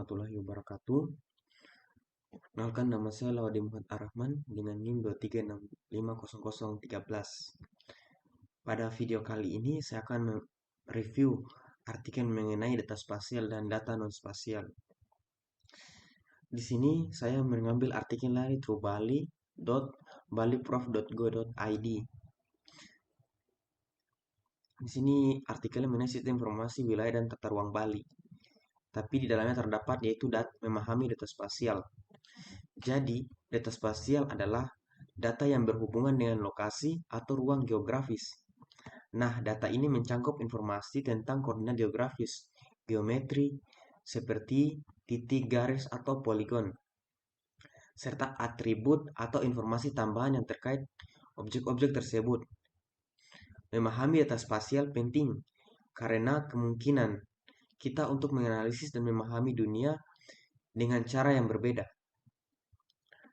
Warahmatullahi wabarakatuh. Kenalkan, nama saya Laude Muhammad Ar-Rahman dengan NIM 2365013. Pada video kali ini saya akan mereview artikel mengenai data spasial dan data non-spasial. Di sini saya mengambil artikel dari truebali.baliprof.go.id. Di sini artikelnya mengenai sistem informasi wilayah dan tata ruang Bali. Tapi di dalamnya terdapat yaitu memahami data spasial. Jadi, data spasial adalah data yang berhubungan dengan lokasi atau ruang geografis. Nah, data ini mencakup informasi tentang koordinat geografis, geometri, seperti titik, garis, atau poligon, serta atribut atau informasi tambahan yang terkait objek-objek tersebut. Memahami data spasial penting karena kemungkinan kita untuk menganalisis dan memahami dunia dengan cara yang berbeda.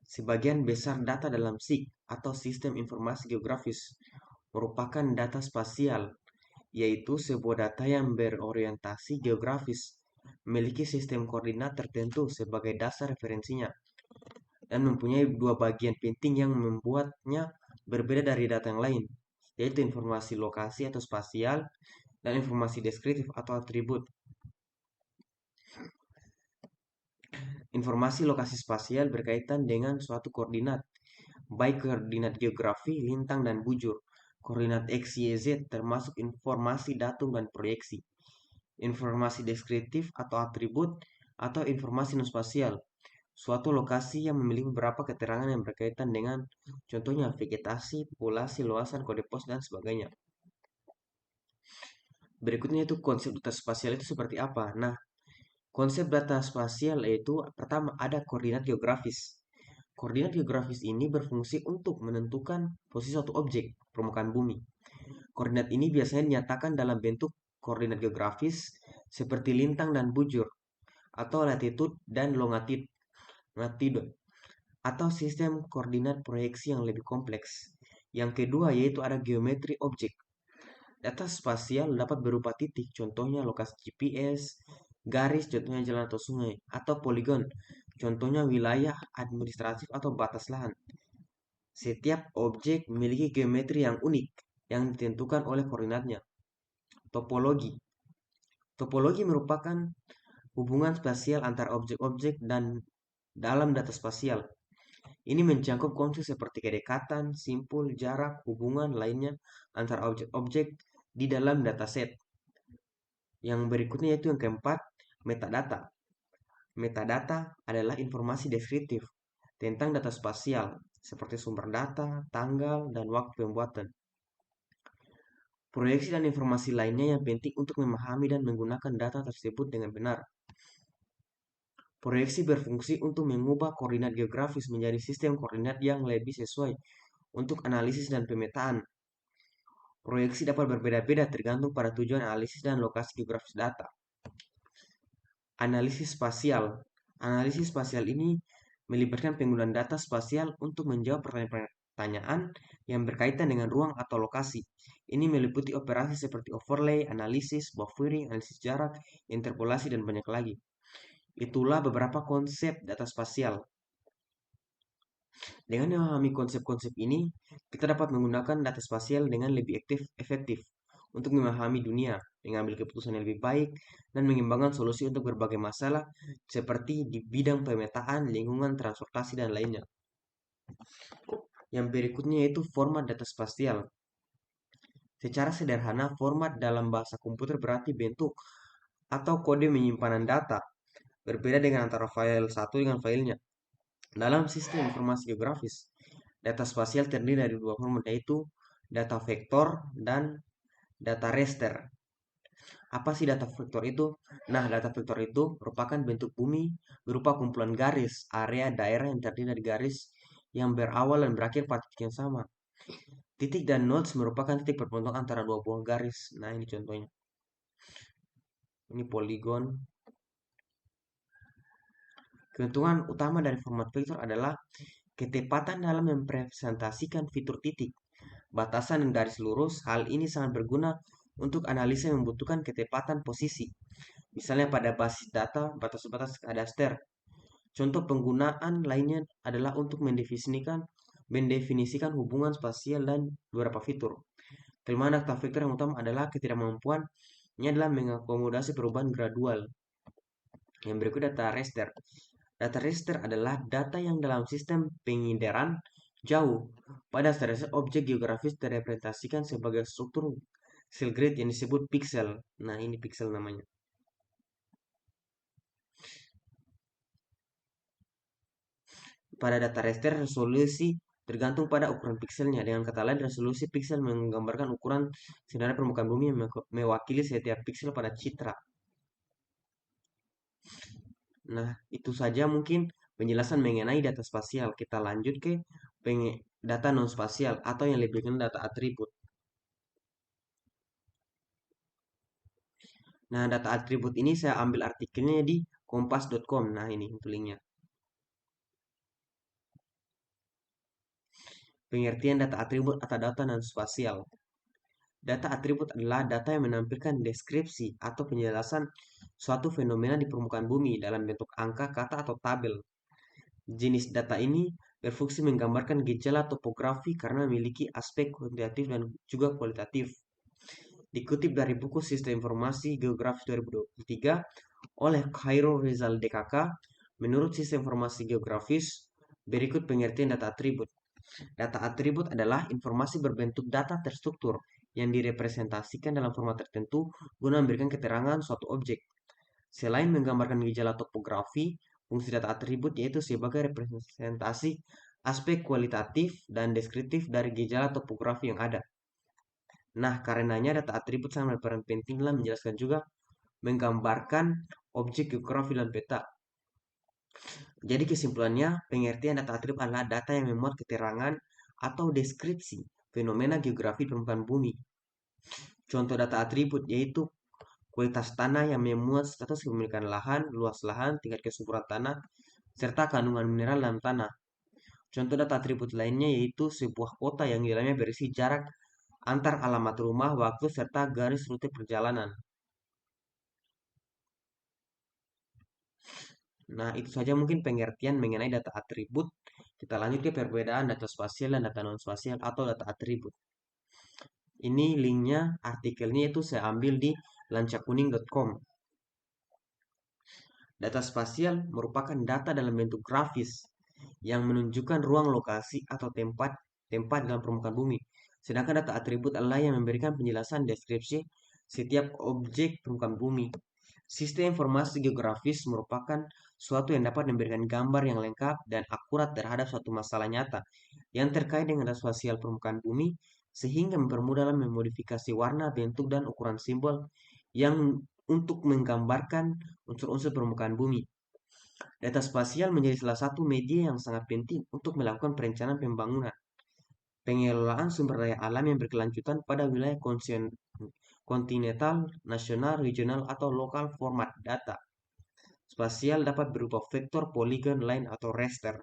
Sebagian besar data dalam SIG atau Sistem Informasi Geografis merupakan data spasial, yaitu sebuah data yang berorientasi geografis, memiliki sistem koordinat tertentu sebagai dasar referensinya, dan mempunyai dua bagian penting yang membuatnya berbeda dari data yang lain, yaitu informasi lokasi atau spasial, dan informasi deskriptif atau atribut. Informasi lokasi spasial berkaitan dengan suatu koordinat, baik koordinat geografi, lintang, dan bujur. Koordinat X, Y, Z termasuk informasi datum dan proyeksi. Informasi deskriptif atau atribut atau informasi non-spasial. Suatu lokasi yang memiliki beberapa keterangan yang berkaitan dengan contohnya vegetasi, populasi, luasan, kode pos, dan sebagainya. Berikutnya itu konsep data spasial itu seperti apa? Nah, konsep data spasial yaitu pertama ada koordinat geografis. Koordinat geografis ini berfungsi untuk menentukan posisi suatu objek permukaan bumi. Koordinat ini biasanya dinyatakan dalam bentuk koordinat geografis seperti lintang dan bujur, atau latitude dan longitude, atau sistem koordinat proyeksi yang lebih kompleks. Yang kedua yaitu ada geometri objek. Data spasial dapat berupa titik, contohnya lokasi GPS, garis, contohnya jalan atau sungai, atau poligon, contohnya wilayah administratif atau batas lahan. Setiap objek memiliki geometri yang unik yang ditentukan oleh koordinatnya. Topologi. Topologi merupakan hubungan spasial antara objek-objek dan dalam data spasial. Ini mencakup konsep seperti kedekatan, simpul, jarak, hubungan lainnya antara objek-objek di dalam dataset. Yang berikutnya yaitu yang keempat, metadata. Metadata adalah informasi deskriptif tentang data spasial, seperti sumber data, tanggal, dan waktu pembuatan. Proyeksi dan informasi lainnya yang penting untuk memahami dan menggunakan data tersebut dengan benar. Proyeksi berfungsi untuk mengubah koordinat geografis menjadi sistem koordinat yang lebih sesuai untuk analisis dan pemetaan. Proyeksi dapat berbeda-beda tergantung pada tujuan analisis dan lokasi geografis data. Analisis spasial. Analisis spasial ini melibatkan penggunaan data spasial untuk menjawab pertanyaan yang berkaitan dengan ruang atau lokasi. Ini meliputi operasi seperti overlay, analisis, buffering, analisis jarak, interpolasi, dan banyak lagi. Itulah beberapa konsep data spasial. Dengan memahami konsep-konsep ini, kita dapat menggunakan data spasial dengan lebih efektif untuk memahami dunia, mengambil keputusan yang lebih baik, dan mengembangkan solusi untuk berbagai masalah seperti di bidang pemetaan, lingkungan, transportasi, dan lainnya. Yang berikutnya yaitu format data spasial. Secara sederhana, format dalam bahasa komputer berarti bentuk atau kode penyimpanan data, berbeda dengan antara file satu dengan filenya. Dalam sistem informasi geografis, data spasial terdiri dari dua format yaitu data vektor dan data raster. Apa sih data vektor itu? Nah, data vektor itu merupakan bentuk bumi berupa kumpulan garis, area, daerah yang terdiri dari garis yang berawal dan berakhir pada titik yang sama. Titik dan nodes merupakan titik pertemuan antara dua buah garis. Nah, ini contohnya. Ini poligon. Keuntungan utama dari format vektor adalah ketepatan dalam mempresentasikan fitur titik, batasan dan garis lurus. Hal ini sangat berguna untuk analisa yang membutuhkan ketepatan posisi. misalnya pada basis data batas-batas kadaster. Contoh penggunaan lainnya adalah untuk mendefinisikan hubungan spasial dan beberapa fitur. Kelemahan data vektor yang utama adalah ketidakmampuannya adalah mengakomodasi perubahan gradual. Yang berikut data raster. Data raster adalah data yang dalam sistem penginderan jauh. Pada dasarnya objek geografis terrepresentasikan sebagai struktur cell grid yang disebut pixel. Nah, ini pixel namanya. Pada data raster, resolusi tergantung pada ukuran pixelnya. Dengan kata lain, resolusi pixel menggambarkan ukuran sinar permukaan bumi yang mewakili setiap pixel pada citra. Nah, itu saja mungkin penjelasan mengenai data spasial. Kita lanjut ke data non spasial atau yang lebih dikenal data atribut. Nah, data atribut ini saya ambil artikelnya di kompas.com. Nah, ini linknya. Pengertian data atribut atau data non spasial. Data atribut adalah data yang menampilkan deskripsi atau penjelasan suatu fenomena di permukaan bumi dalam bentuk angka, kata, atau tabel. Jenis data ini berfungsi menggambarkan gejala topografi karena memiliki aspek kuantitatif dan juga kualitatif. Dikutip dari buku Sistem Informasi Geografis 2023 oleh Khairul Rizal DKK, menurut Sistem Informasi Geografis, berikut pengertian data atribut. Data atribut adalah informasi berbentuk data terstruktur yang direpresentasikan dalam format tertentu guna memberikan keterangan suatu objek. Selain menggambarkan gejala topografi, fungsi data atribut yaitu sebagai representasi aspek kualitatif dan deskriptif dari gejala topografi yang ada. Nah, karenanya data atribut sangat berperan penting dalam menjelaskan juga menggambarkan objek geografi dan peta. Jadi kesimpulannya, pengertian data atribut adalah data yang memuat keterangan atau deskripsi fenomena geografi permukaan bumi. Contoh data atribut yaitu kualitas tanah yang memuat status kepemilikan lahan, luas lahan, tingkat kesuburan tanah, serta kandungan mineral dalam tanah. Contoh data atribut lainnya yaitu sebuah kota yang di dalamnya berisi jarak antar alamat rumah, waktu, serta garis rute perjalanan. Nah, itu saja mungkin pengertian mengenai data atribut. Kita lanjut ke perbedaan data spasial dan data non spasial atau data atribut. Ini linknya, artikelnya itu saya ambil di lancakuning.com. Data spasial merupakan data dalam bentuk grafis yang menunjukkan ruang lokasi atau tempat dalam permukaan bumi. Sedangkan data atribut adalah yang memberikan penjelasan deskripsi setiap objek permukaan bumi. Sistem informasi geografis merupakan suatu yang dapat memberikan gambar yang lengkap dan akurat terhadap suatu masalah nyata yang terkait dengan data spasial permukaan bumi sehingga mempermudah dalam memodifikasi warna, bentuk, dan ukuran simbol yang untuk menggambarkan unsur-unsur permukaan bumi. Data spasial menjadi salah satu media yang sangat penting untuk melakukan perencanaan pembangunan, pengelolaan sumber daya alam yang berkelanjutan pada wilayah kontinental, nasional, regional, atau lokal. Format data spasial dapat berupa vektor, poligon, line, atau raster.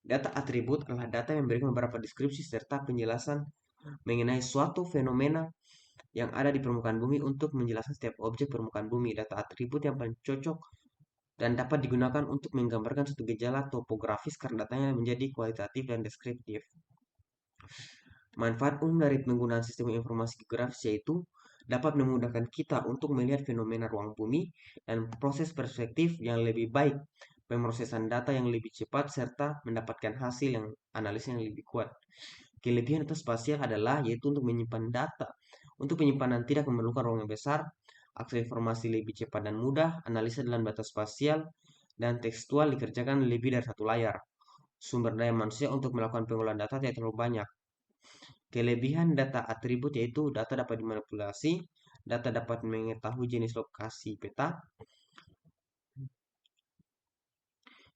Data atribut adalah data yang memberikan beberapa deskripsi serta penjelasan mengenai suatu fenomena yang ada di permukaan bumi untuk menjelaskan setiap objek permukaan bumi. Data atribut yang paling cocok dan dapat digunakan untuk menggambarkan suatu gejala topografis karena datanya menjadi kualitatif dan deskriptif. Manfaat umum dari penggunaan sistem informasi geografis yaitu dapat memudahkan kita untuk melihat fenomena ruang bumi dan proses perspektif yang lebih baik, pemrosesan data yang lebih cepat, serta mendapatkan hasil yang analisis yang lebih kuat. Kelebihan data spasial adalah yaitu untuk menyimpan data. Untuk penyimpanan tidak memerlukan ruang yang besar, akses informasi lebih cepat dan mudah, analisa dalam data spasial dan tekstual dikerjakan lebih dari satu layar. Sumber daya manusia untuk melakukan pengolahan data tidak terlalu banyak. Kelebihan data atribut yaitu data dapat dimanipulasi, data dapat mengetahui jenis lokasi peta.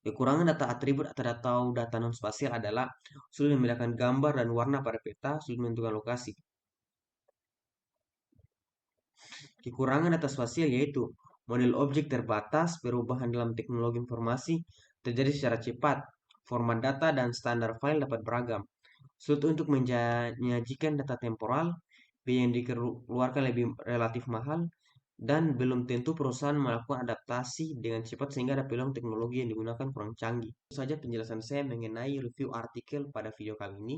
Kekurangan data atribut atau data non spasial adalah sulit membedakan gambar dan warna pada peta, sulit menentukan lokasi. Kekurangan data spasial yaitu model objek terbatas, perubahan dalam teknologi informasi terjadi secara cepat, format data dan standar file dapat beragam. Sulit untuk menyajikan data temporal, biaya yang dikeluarkan lebih relatif mahal, dan belum tentu perusahaan melakukan adaptasi dengan cepat sehingga ada peluang teknologi yang digunakan kurang canggih. Itu saja penjelasan saya mengenai review artikel pada video kali ini.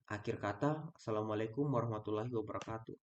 Akhir kata, Assalamualaikum warahmatullahi wabarakatuh.